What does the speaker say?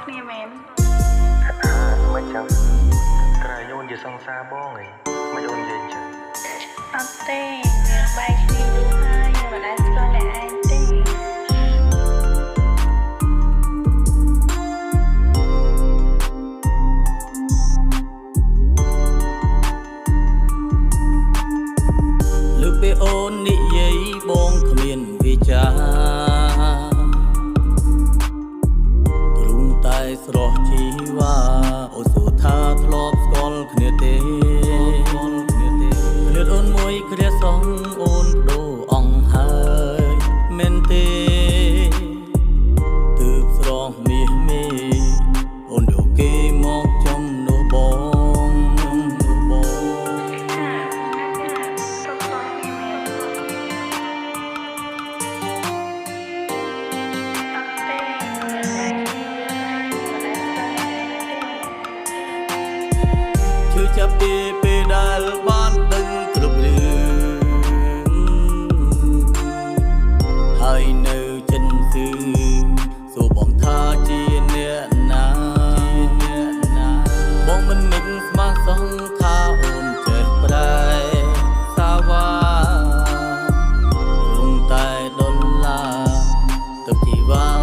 គ្នាមែនមិនចឹងក្រែងអូនជាសង្សារបងហីមិនអូននិយាយចឹងអត់ទេយើងបែកគ្នាយូរហើយយើងមិនអាចស្គាល់អ្នកឯងទេលើពេលអូននិយាយបងគ្មានវិចាទ្រុងតែស្រស់ជីវ៉ាអូនសួរថាធ្លាប់ស្គាល់គ្នាទេលឿនអូនមួយគ្រាសងអូនបដូរអង្គហើយមែនទេទើបស្រស់មាសមេអូនយកគេមកចំនោះបងជឿចាប់ពីពេលដែលបានដឹងគ្រប់រឿងហើយនៅចិនសឺសួរបងថាជាអ្នកណាបងមិននឹកស្មានសោះថាអូនចេះប្រែសាវ៉ារងតែដុល្លារទឹកជីវ៉ា